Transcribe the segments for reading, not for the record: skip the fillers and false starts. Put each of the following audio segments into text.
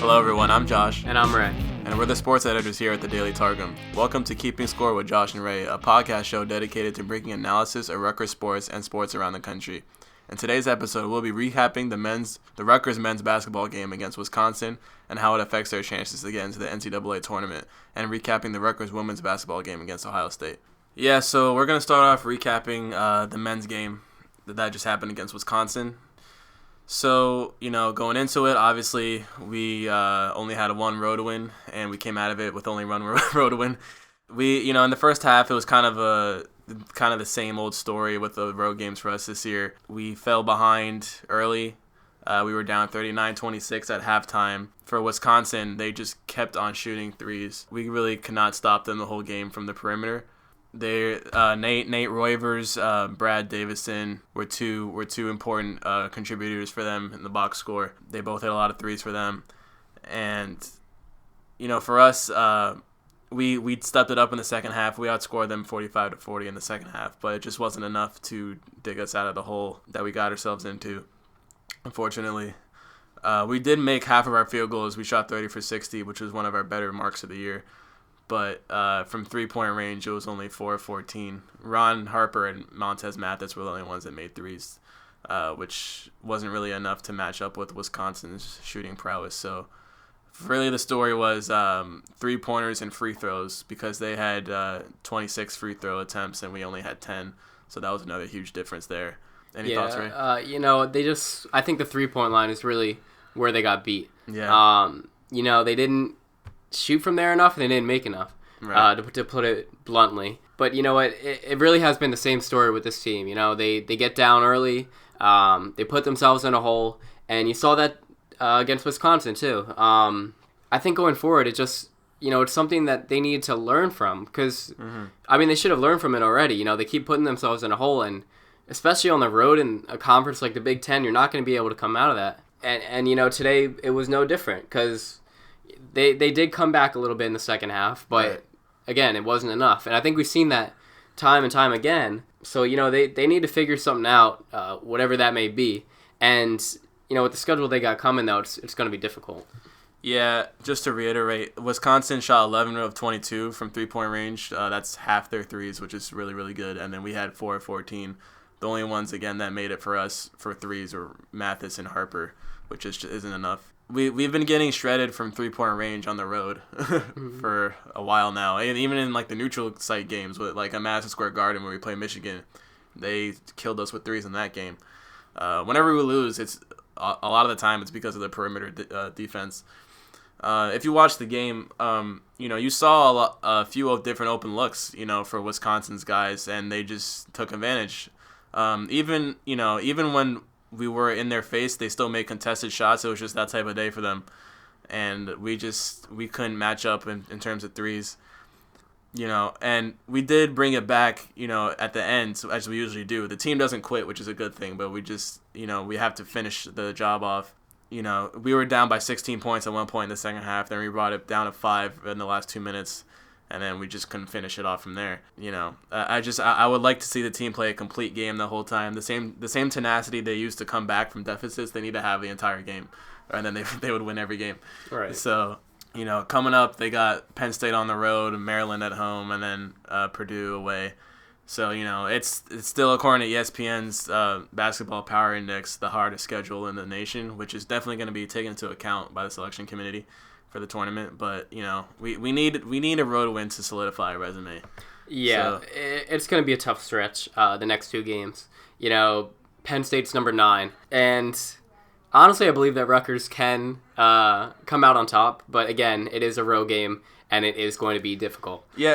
Hello everyone, I'm Josh. And I'm Ray. And we're the sports editors here at the Daily Targum. Welcome to Keeping Score with Josh and Ray, a podcast show dedicated to bringing analysis of Rutgers sports and sports around the country. In today's episode, we'll be recapping the Rutgers men's basketball game against Wisconsin and how it affects their chances to get into the NCAA tournament, and recapping the Rutgers women's basketball game against Ohio State. Yeah, so we're going to start off recapping the men's game that just happened against Wisconsin. So, going into it, obviously, we only had one road win, and we came out of it with only one road win. We, in the first half, it was kind of the same old story with the road games for us this year. We fell behind early. We were down 39-26 at halftime. For Wisconsin, they just kept on shooting threes. We really could not stop them the whole game from the perimeter. Nate Roivers, Brad Davison were two important contributors for them in the box score. They both hit a lot of threes for them, and for us, we stepped it up in the second half. We outscored them 45-40 in the second half, but it just wasn't enough to dig us out of the hole that we got ourselves into. Unfortunately, we did make half of our field goals. We shot 30 for 60, which was one of our better marks of the year. But from three-point range, it was only 4 of 14. Ron Harper and Montez Mathis were the only ones that made threes, which wasn't really enough to match up with Wisconsin's shooting prowess. So really the story was three-pointers and free throws, because they had 26 free throw attempts and we only had 10. So that was another huge difference there. Any thoughts, Ray? I think the three-point line is really where they got beat. Yeah. They didn't shoot from there enough, and they didn't make enough, right. To put it bluntly. But you know what? It really has been the same story with this team. They get down early, they put themselves in a hole, and you saw that against Wisconsin too. I think going forward, it just it's something that they need to learn from, because they should have learned from it already. They keep putting themselves in a hole, and especially on the road in a conference like the Big Ten, you're not going to be able to come out of that. And today it was no different, because They did come back a little bit in the second half, but right. Again, it wasn't enough. And I think we've seen that time and time again. So, they need to figure something out, whatever that may be. And, with the schedule they got coming, though, it's going to be difficult. Yeah, just to reiterate, Wisconsin shot 11 of 22 from three-point range. That's half their threes, which is really, really good. And then we had 4 of 14. The only ones, again, that made it for us for threes were Mathis and Harper, which just isn't enough. We've been getting shredded from three-point range on the road for a while now. And even in the neutral site games with a Madison Square Garden where we play Michigan, they killed us with threes in that game. Whenever we lose, it's a lot of the time it's because of the perimeter defense. If you watch the game, you saw a few of different open looks, for Wisconsin's guys, and they just took advantage. Even when we were in their face, they still made contested shots. It was just that type of day for them. And we couldn't match up in terms of threes. And we did bring it back, at the end, as we usually do. The team doesn't quit, which is a good thing, but we just, we have to finish the job off. We were down by 16 points at one point in the second half. Then we brought it down to 5 in the last 2 minutes. And then we just couldn't finish it off from there. I would like to see the team play a complete game the whole time. The same tenacity they used to come back from deficits, they need to have the entire game, and then they would win every game. Right. So, coming up, they got Penn State on the road, Maryland at home, and then Purdue away. So, it's still, according to ESPN's Basketball Power Index, the hardest schedule in the nation, which is definitely going to be taken into account by the selection committee for the tournament. But we need a road win to solidify a resume. Yeah, so it's going to be a tough stretch the next two games. Penn State's number 9, and honestly I believe that Rutgers can come out on top, but again, it is a road game and it is going to be difficult. We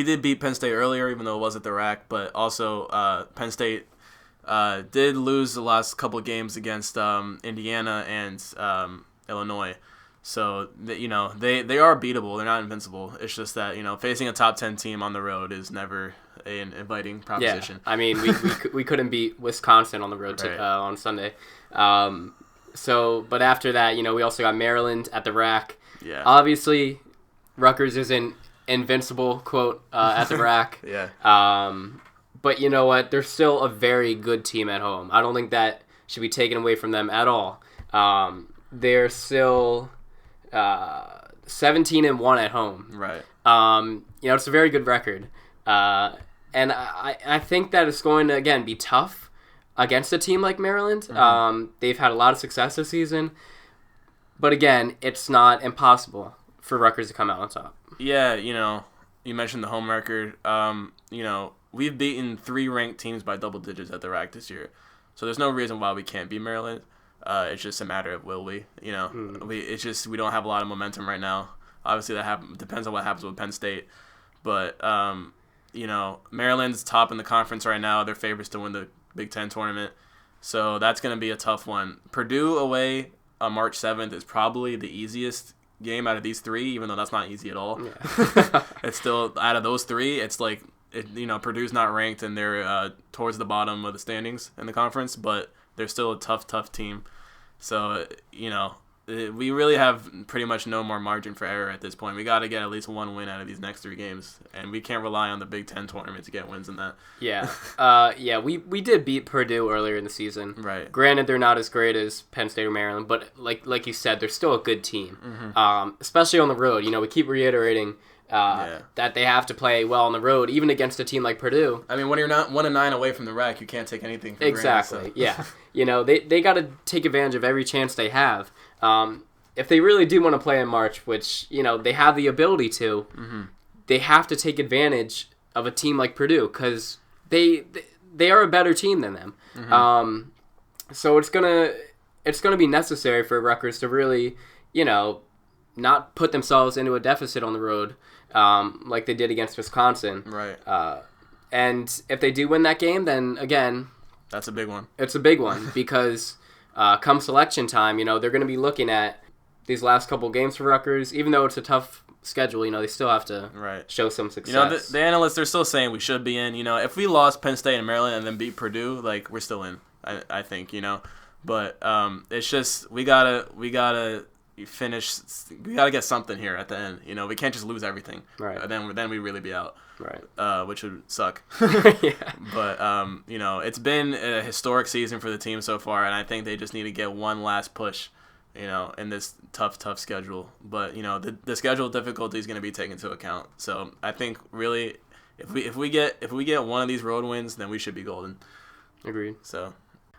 did beat Penn State earlier, even though it was at the rack, but also Penn State did lose the last couple of games against Indiana and Illinois. So, they are beatable. They're not invincible. It's just that, facing a top 10 team on the road is never an inviting proposition. Yeah, we couldn't beat Wisconsin on the road right. On Sunday. But after that, we also got Maryland at the rack. Yeah. Obviously, Rutgers isn't invincible, quote, at the rack. Yeah. But you know what? They're still a very good team at home. I don't think that should be taken away from them at all. They're still 17-1 at home. Right. It's a very good record. And I think that it's going to, again, be tough against a team like Maryland. They've had a lot of success this season. But again, it's not impossible for Rutgers to come out on top. Yeah, you mentioned the home record. We've beaten 3 ranked teams by double digits at the RAC this year. So there's no reason why we can't beat Maryland. It's just a matter of will we. We don't have a lot of momentum right now. Obviously, that depends on what happens with Penn State. But, Maryland's top in the conference right now. They're favorites to win the Big Ten tournament. So that's going to be a tough one. Purdue away on March 7th is probably the easiest game out of these 3, even though that's not easy at all. Yeah. It's still, out of those 3, it's like, Purdue's not ranked and they're towards the bottom of the standings in the conference, but they're still a tough team. So, we really have pretty much no more margin for error at this point. We got to get at least 1 win out of these next 3 games, and we can't rely on the Big Ten tournament to get wins in that. Yeah. We did beat Purdue earlier in the season. Right. Granted, they're not as great as Penn State or Maryland, but like you said, they're still a good team, especially on the road. We keep reiterating that they have to play well on the road, even against a team like Purdue. I mean, when you're not 1-9 away from the RAC, you can't take anything for exactly. granted. So. Yeah. They got to take advantage of every chance they have. If they really do want to play in March, which they have the ability to, they have to take advantage of a team like Purdue because they are a better team than them. So it's gonna be necessary for Rutgers to really not put themselves into a deficit on the road. Like they did against Wisconsin. Right. And if they do win that game, then again, that's a big one. It's a big one because come selection time, they're going to be looking at these last couple games for Rutgers. Even though it's a tough schedule, they still have to show some success. The analysts are still saying we should be in. If we lost Penn State and Maryland and then beat Purdue, we're still in. I think. But it's just we gotta finish. We gotta get something here at the end. We can't just lose everything. Right. Then we really be out. Right. Which would suck. Yeah. But it's been a historic season for the team so far, and I think they just need to get one last push. In this tough schedule. But the schedule difficulty is going to be taken into account. So I think really, if we get one of these road wins, then we should be golden. Agreed. So.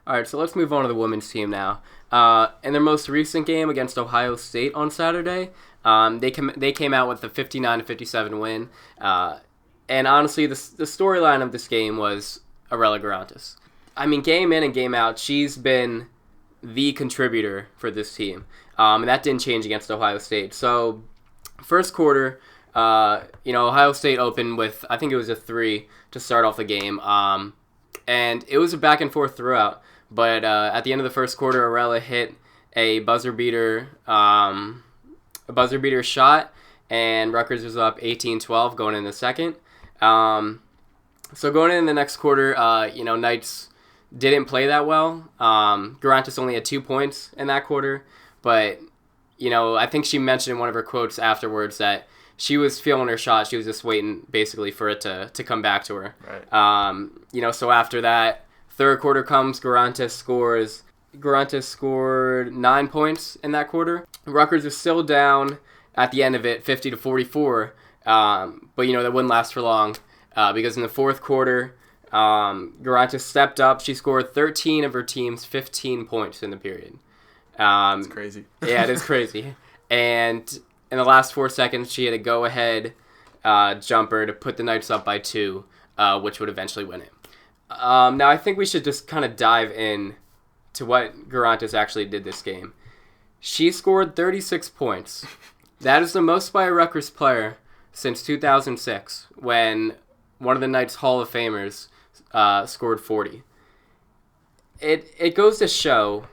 All right, so let's move on to the women's team now. In their most recent game against Ohio State on Saturday, they came out with a 59-57 win. And honestly, the storyline of this game was Arella Garantis. I mean, game in and game out, she's been the contributor for this team. And that didn't change against Ohio State. So, first quarter, Ohio State opened with, I think it was a 3 to start off the game. And it was a back and forth throughout. But at the end of the first quarter, Arella hit a buzzer beater shot, and Rutgers was up 18-12 going in the second. So going in the next quarter, Knights didn't play that well. Garantis only had 2 points in that quarter, but I think she mentioned in one of her quotes afterwards that she was feeling her shot. She was just waiting basically for it to come back to her. Right. So after that, third quarter comes, Garantis scored 9 points in that quarter. Rutgers was still down at the end of it, 50-44. But that wouldn't last for long because in the fourth quarter, Garantis stepped up. She scored 13 of her team's 15 points in the period. It's crazy. Yeah, it is crazy. And in the last 4 seconds, she had a go-ahead jumper to put the Knights up by 2, which would eventually win it. Now, I think we should just kind of dive in to what Garantis actually did this game. She scored 36 points. That is the most by a Rutgers player since 2006, when one of the Knights Hall of Famers scored 40. It goes to show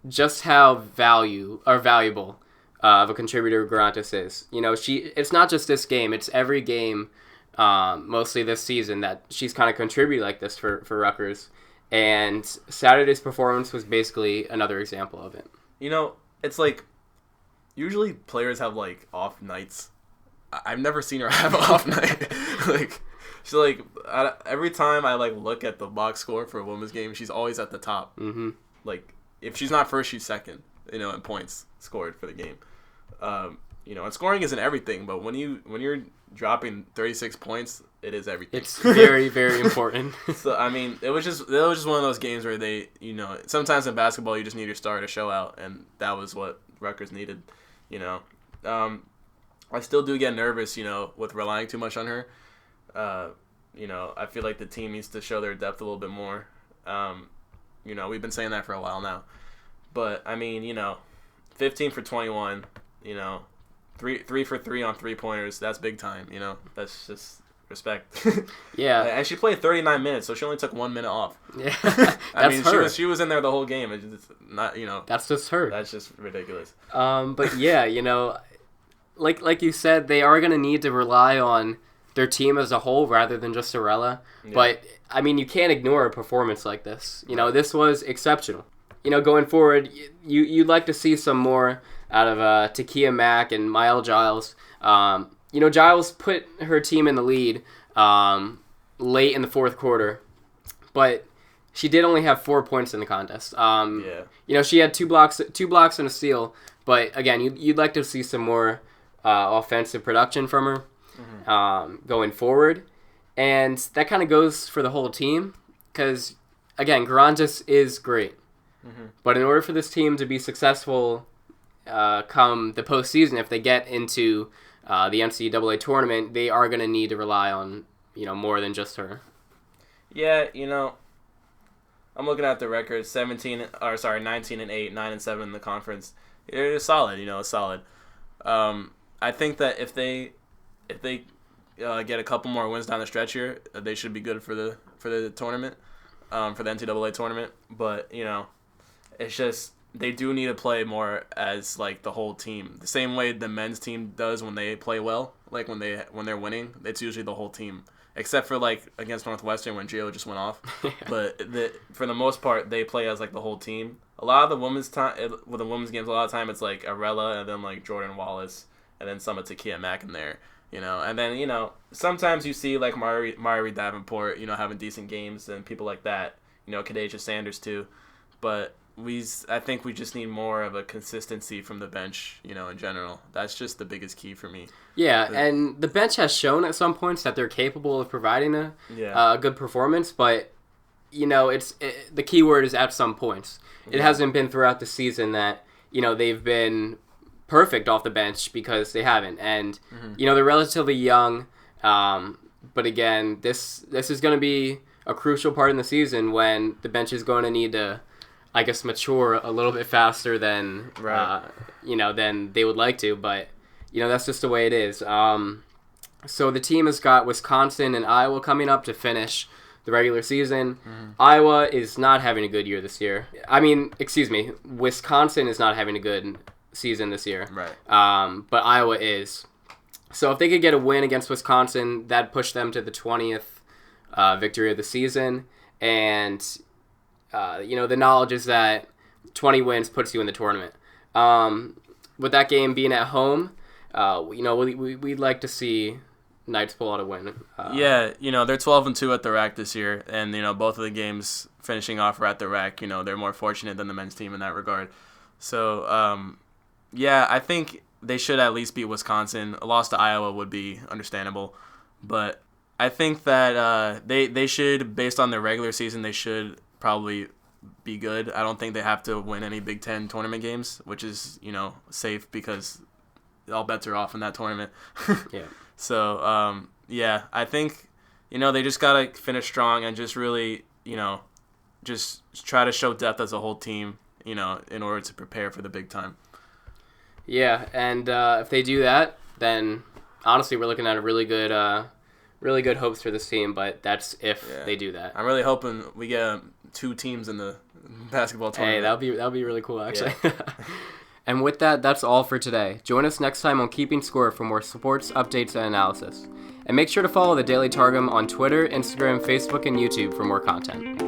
just how valuable of a contributor Garantis is. It's not just this game; it's every game, mostly this season, that she's kind of contributed like this for Rutgers. And Saturday's performance was basically another example of it. It's like usually players have off nights. I've never seen her have an off night. She's every time I look at the box score for a women's game, she's always at the top. Mm-hmm. if she's not first, she's second. You know, in points scored for the game. You know, and scoring isn't everything, but when you're dropping 36 points, it is everything. It's very, very important. So I mean, it was just one of those games where they, you know, sometimes in basketball you just need your star to show out, and that was what Rutgers needed. You know, I still do get nervous, you know, with relying too much on her. You know, I feel like the team needs to show their depth a little bit more. You know, we've been saying that for a while now, but I mean, you know, 15 for 21. You know. 3 for 3 on 3-pointers. That's big time, you know. That's just respect. Yeah. And she played 39 minutes, so she only took 1 minute off. Yeah. I mean, she was in there the whole game. It's not, you know. That's just her. That's just ridiculous. But yeah, you know, like you said, they are going to need to rely on their team as a whole rather than just Sorella. Yeah. But I mean, you can't ignore a performance like this. You know, this was exceptional. You know, going forward, you'd like to see some more out of Takia Mack and Mile Giles. You know, Giles put her team in the lead late in the fourth quarter, but she did only have 4 points in the contest. You know, she had two blocks and a steal, but again, you'd like to see some more offensive production from her going forward, and that kind of goes for the whole team because, again, Garanges is great. But in order for this team to be successful come the postseason, if they get into the NCAA tournament, they are going to need to rely on, you know, more than just her. Yeah, you know, I'm looking at the record, 19 and 8, 9 and 7 in the conference. It's solid, you know, it's solid. I think that if they get a couple more wins down the stretch here, they should be good for the tournament, for the NCAA tournament. But, you know, it's just they do need to play more as like the whole team. The same way the men's team does when they play well, like when they're winning, it's usually the whole team. Except for like against Northwestern when Gio just went off. But for the most part, they play as like the whole team. A lot of the women's time with the women's games, a lot of time it's like Arella and then like Jordan Wallace and then some of Takia Mack in there. You know, and then, you know, sometimes you see like Mari Davenport, you know, having decent games and people like that. You know, Kadasia Sanders too. But I think we just need more of a consistency from the bench, you know, in general. That's just the biggest key for me. Yeah, and the bench has shown at some points that they're capable of providing a good performance, but, you know, the key word is at some points. It hasn't been throughout the season that, you know, they've been perfect off the bench because they haven't. And, you know, they're relatively young, but again, this is going to be a crucial part in the season when the bench is going to need to, I guess, mature a little bit faster than you know, than they would like to, but you know, that's just the way it is. So the team has got Wisconsin and Iowa coming up to finish the regular season. Iowa is not having a good year this year. I mean, excuse me, Wisconsin is not having a good season this year. Right. But Iowa is. So if they could get a win against Wisconsin, that'd push them to the 20th victory of the season, and you know, the knowledge is that 20 wins puts you in the tournament. With that game being at home, you know, we'd like to see Knights pull out a win. Yeah, you know, they're 12-2 at the rack this year, and, you know, both of the games finishing off are at the rack. You know, they're more fortunate than the men's team in that regard. So, yeah, I think they should at least beat Wisconsin. A loss to Iowa would be understandable, but I think that they should, based on their regular season, they should probably be good. I don't think they have to win any Big Ten tournament games, which is, you know, safe because all bets are off in that tournament. Yeah. So, yeah, I think, you know, they just got to finish strong and just really, you know, just try to show depth as a whole team, you know, in order to prepare for the big time. Yeah, and if they do that, then honestly we're looking at a really good hopes for this team, but that's if they do that. I'm really hoping we get 2 teams in the basketball tournament. Hey, that'll be really cool, actually. Yeah. And with that, that's all for today. Join us next time on Keeping Score for more sports updates and analysis. And make sure to follow the Daily Targum on Twitter, Instagram, Facebook, and YouTube for more content.